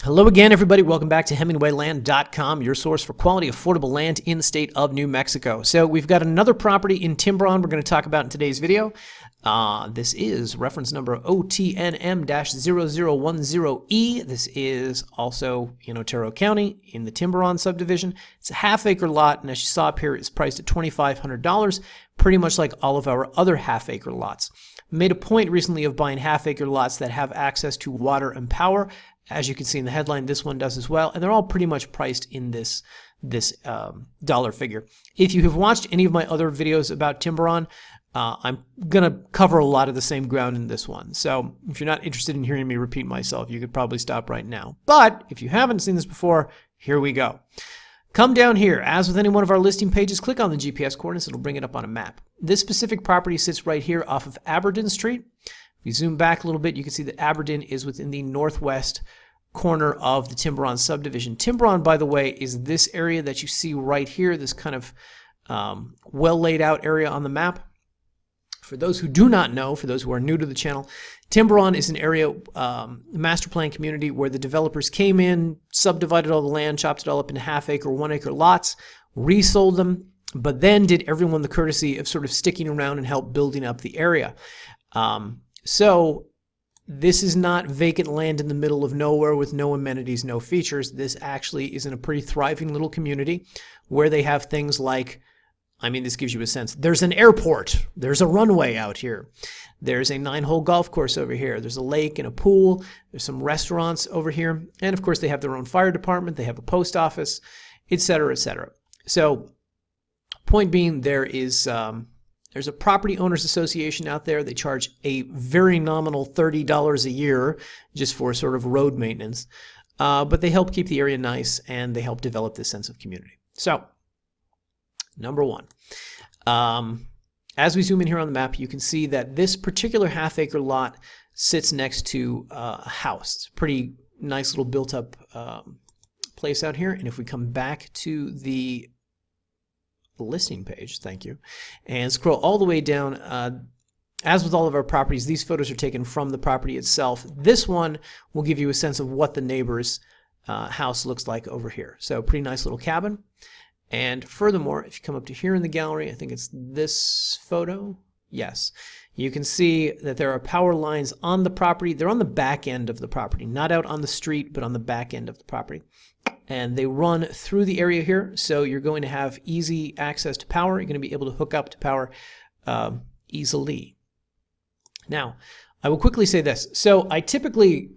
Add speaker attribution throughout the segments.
Speaker 1: Hello again, everybody. Welcome back to HemingwayLand.com, your source for quality, affordable land in the state of New Mexico. So we've got another property in Timberon we're going to talk about in today's video. This is reference number OTNM-0010E. This is also in Otero County in the Timberon subdivision. It's a half-acre lot, and as you saw up here, it's priced at $2,500, pretty much like all of our other half-acre lots. Made a point recently of buying half-acre lots that have access to water and power. As you can see in the headline, this one does as well, and they're all pretty much priced in this dollar figure. If you have watched any of my other videos about Timberon, I'm going to cover a lot of the same ground in this one. So if you're not interested in hearing me repeat myself, you could probably stop right now. But if you haven't seen this before, here we go. Come down here. As with any one of our listing pages, click on the GPS coordinates. It'll bring it up on a map. This specific property sits right here off of Aberdeen Street. If you zoom back a little bit, you can see that Aberdeen is within the northwest corner of the Timberon subdivision. Timberon, by the way, is this area that you see right here, this kind of well laid out area on the map. For those who do not know, for those who are new to the channel, Timberon is an area, master plan community where the developers came in, subdivided all the land, chopped it all up into half-acre, 1-acre lots, resold them, but then did everyone the courtesy of sort of sticking around and help building up the area. So this is not vacant land in the middle of nowhere with no amenities, no features. This actually is in a pretty thriving little community where they have things like, I mean, this gives you a sense. There's an airport. There's a runway out here. There's a 9-hole golf course over here. There's a lake and a pool. There's some restaurants over here. And of course, they have their own fire department. They have a post office, et cetera, et cetera. So point being, there's a property owners association out there. They charge a very nominal $30 a year just for sort of road maintenance. But they help keep the area nice, and they help develop this sense of community. So, number one, as we zoom in here on the map, you can see that this particular half-acre lot sits next to a house. It's a pretty nice little built-up place out here. And if we come back to the listing page, thank you, and scroll all the way down, as with all of our properties, these photos are taken from the property itself. This one will give you a sense of what the neighbor's house looks like over here. So pretty nice little cabin. And furthermore, if you come up to here in the gallery, I think it's this photo, yes, you can see that there are power lines on the property. They're on the back end of the property, not out on the street, but on the back end of the property. And they run through the area here, so you're going to have easy access to power. You're going to be able to hook up to power easily. Now, I will quickly say this. So I typically,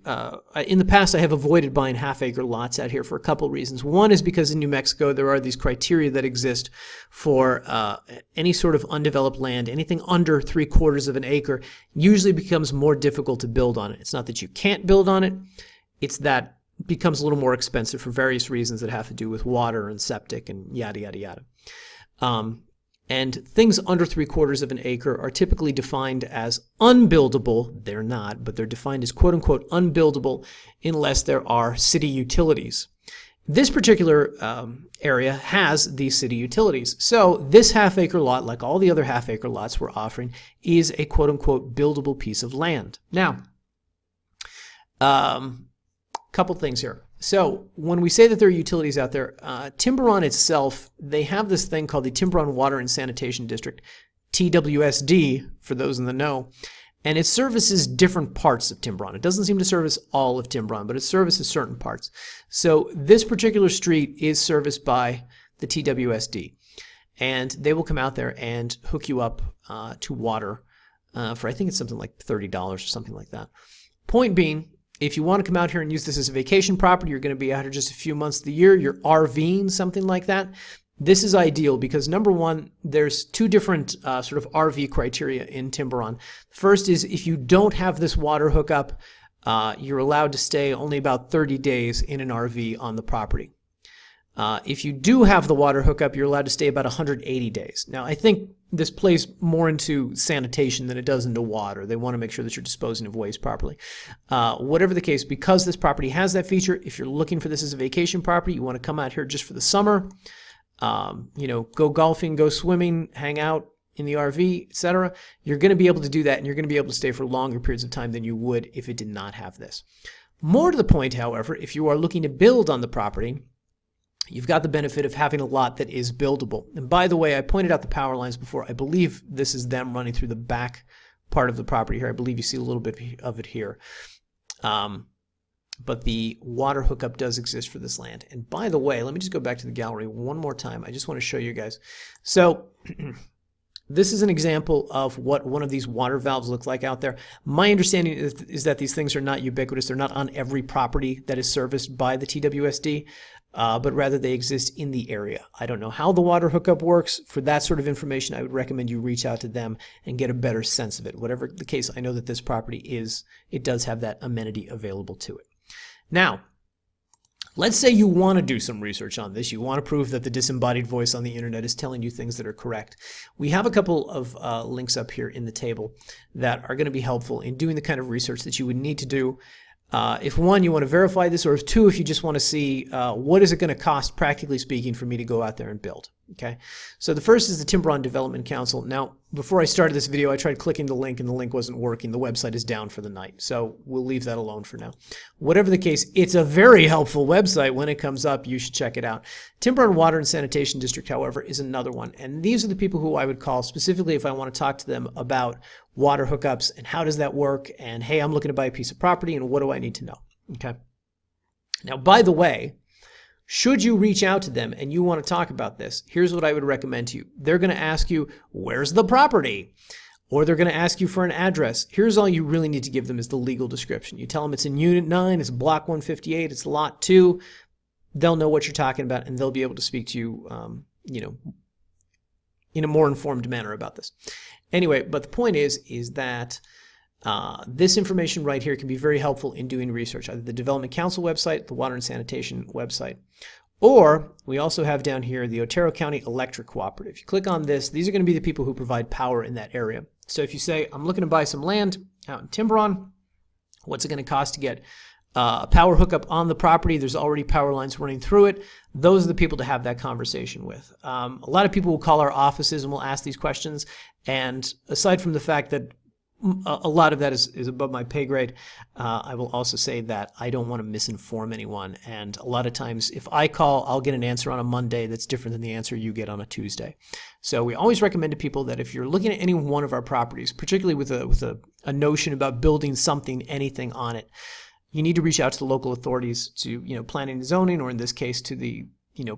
Speaker 1: in the past, I have avoided buying half-acre lots out here for a couple reasons. One is because in New Mexico, there are these criteria that exist for any sort of undeveloped land. Anything under 3/4 of an acre usually becomes more difficult to build on it. It's not that you can't build on it. It's that becomes a little more expensive for various reasons that have to do with water and septic and yada, yada, yada. And things under 3/4 of an acre are typically defined as unbuildable. They're not, but they're defined as quote-unquote unbuildable unless there are city utilities. This particular area has these city utilities. So this half-acre lot, like all the other half-acre lots we're offering, is a quote-unquote buildable piece of land. Now, couple things here. So when we say that there are utilities out there, Timberon itself, they have this thing called the Timberon Water and Sanitation District, TWSD, for those in the know, and it services different parts of Timberon. It doesn't seem to service all of Timberon, but it services certain parts. So this particular street is serviced by the TWSD, and they will come out there and hook you up to water for, I think it's something like $30 or something like that. Point being, if you want to come out here and use this as a vacation property, you're going to be out here just a few months of the year, you're RVing, something like that, this is ideal because, number one, there's two different sort of RV criteria in Timberon. First is if you don't have this water hookup, you're allowed to stay only about 30 days in an RV on the property. If you do have the water hookup, you're allowed to stay about 180 days. Now, I think this plays more into sanitation than it does into water. They want to make sure that you're disposing of waste properly. Whatever the case, because this property has that feature, if you're looking for this as a vacation property, you want to come out here just for the summer, go golfing, go swimming, hang out in the RV, etc., you're going to be able to do that, and you're going to be able to stay for longer periods of time than you would if it did not have this. More to the point, however, if you are looking to build on the property, you've got the benefit of having a lot that is buildable. And by the way, I pointed out the power lines before. I believe this is them running through the back part of the property here. I believe you see a little bit of it here. But the water hookup does exist for this land. And by the way, let me just go back to the gallery one more time. I just want to show you guys. So this is an example of what one of these water valves looks like out there. My understanding is that these things are not ubiquitous. They're not on every property that is serviced by the TWSD, but rather they exist in the area. I don't know how the water hookup works. For that sort of information, I would recommend you reach out to them and get a better sense of it. Whatever the case, I know that this property is, it does have that amenity available to it. Now, let's say you want to do some research on this. You want to prove that the disembodied voice on the internet is telling you things that are correct. We have a couple of links up here in the table that are going to be helpful in doing the kind of research that you would need to do. If one, you want to verify this, or if two, if you just want to see what is it going to cost, practically speaking, for me to go out there and build. Okay, so the first is the Timberon Development Council. Now, before I started this video, I tried clicking the link and the link wasn't working. The website is down for the night, so we'll leave that alone for now. Whatever the case, it's a very helpful website. When it comes up, you should check it out. Timberon Water and Sanitation District, however, is another one, and these are the people who I would call specifically if I want to talk to them about water hookups and how does that work, and hey, I'm looking to buy a piece of property and what do I need to know. Okay. Now, by the way, should you reach out to them and you want to talk about this, here's what I would recommend to you. They're going to ask you, where's the property? Or they're going to ask you for an address. Here's all you really need to give them is the legal description. You tell them it's in Unit 9, it's Block 158, it's Lot 2. They'll know what you're talking about and they'll be able to speak to you, in a more informed manner about this. Anyway, but the point is that this information right here can be very helpful in doing research, either the Development Council website, the Water and Sanitation website, or we also have down here the Otero County Electric Cooperative. If you click on this, these are going to be the people who provide power in that area. So if you say, I'm looking to buy some land out in Timberon, what's it going to cost to get a power hookup on the property? There's already power lines running through it. Those are the people to have that conversation with. A lot of people will call our offices and will ask these questions. And aside from the fact that a lot of that is above my pay grade, I will also say that I don't want to misinform anyone. And a lot of times if I call, I'll get an answer on a Monday that's different than the answer you get on a Tuesday. So we always recommend to people that if you're looking at any one of our properties, particularly with a notion about building something, anything on it, you need to reach out to the local authorities, to planning and zoning, or in this case to the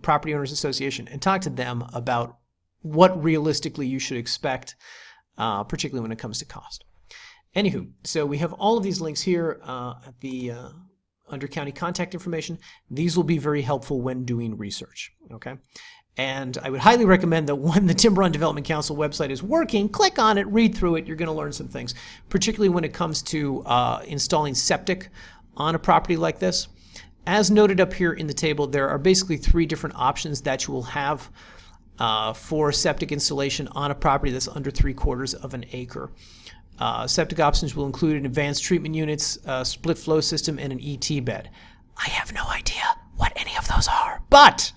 Speaker 1: property owners association, and talk to them about what realistically you should expect, particularly when it comes to cost. Anywho, so we have all of these links here at the under county contact information. These will be very helpful when doing research. Okay, and I would highly recommend that when the Timberon Development Council website is working, click on it, read through it. You're going to learn some things, particularly when it comes to installing septic on a property like this. As noted up here in the table, there are basically 3 different options that you will have for septic installation on a property that's under 3/4 of an acre. Septic options will include an advanced treatment units, split flow system, and an ET bed. I have no idea what any of those are, but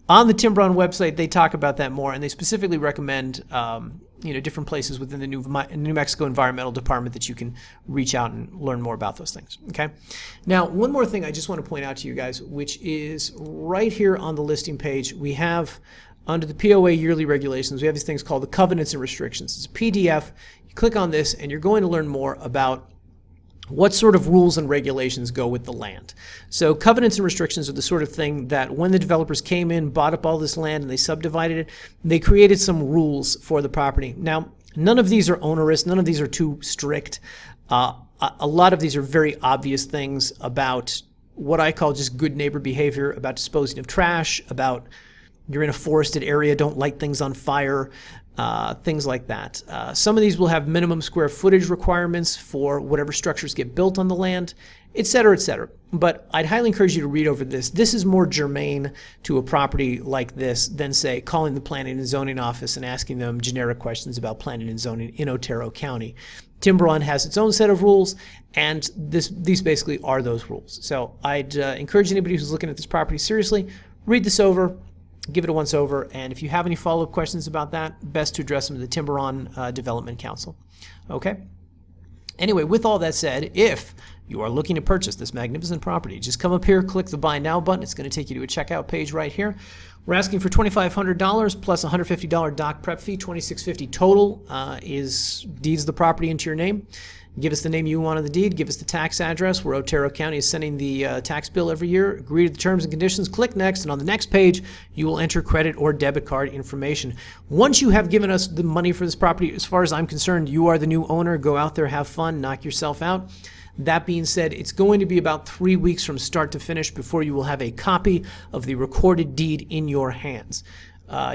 Speaker 1: on the Timberon website, they talk about that more, and they specifically recommend different places within the New Mexico Environmental Department that you can reach out and learn more about those things. Okay. Now, one more thing I just want to point out to you guys, which is right here on the listing page, we have under the POA yearly regulations, we have these things called the covenants and restrictions. It's a PDF. You click on this, and you're going to learn more about what sort of rules and regulations go with the land. So covenants and restrictions are the sort of thing that when the developers came in, bought up all this land, and they subdivided it, they created some rules for the property. Now, none of these are onerous. None of these are too strict. A lot of these are very obvious things about what I call just good neighbor behavior, about disposing of trash, about you're in a forested area, don't light things on fire, things like that. Some of these will have minimum square footage requirements for whatever structures get built on the land, et cetera, et cetera. But I'd highly encourage you to read over this. This is more germane to a property like this than, say, calling the planning and zoning office and asking them generic questions about planning and zoning in Otero County. Timberon has its own set of rules, and these basically are those rules. So I'd encourage anybody who's looking at this property seriously, read this over, give it a once over, and if you have any follow-up questions about that, best to address them to the Timberon Development Council. Okay? Anyway, with all that said, if you are looking to purchase this magnificent property, just come up here, click the Buy Now button. It's going to take you to a checkout page right here. We're asking for $2,500 plus a $150 doc prep fee, $2,650 total deeds the property into your name. Give us the name you want on the deed. Give us the tax address where Otero County is sending the tax bill every year. Agree to the terms and conditions. Click Next, and on the next page, you will enter credit or debit card information. Once you have given us the money for this property, as far as I'm concerned, you are the new owner. Go out there, have fun, knock yourself out. That being said, it's going to be about 3 weeks from start to finish before you will have a copy of the recorded deed in your hands.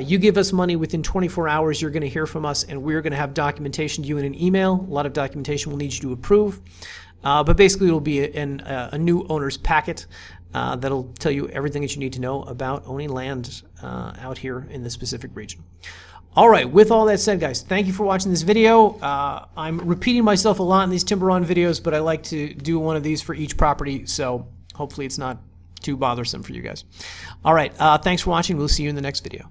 Speaker 1: You give us money within 24 hours, you're going to hear from us, and we're going to have documentation to you in an email. A lot of documentation we'll need you to approve. But basically, it'll be a new owner's packet that'll tell you everything that you need to know about owning land out here in the specific region. All right, with all that said, guys, thank you for watching this video. I'm repeating myself a lot in these Timberon videos, but I like to do one of these for each property, so hopefully it's not too bothersome for you guys. All right, thanks for watching. We'll see you in the next video.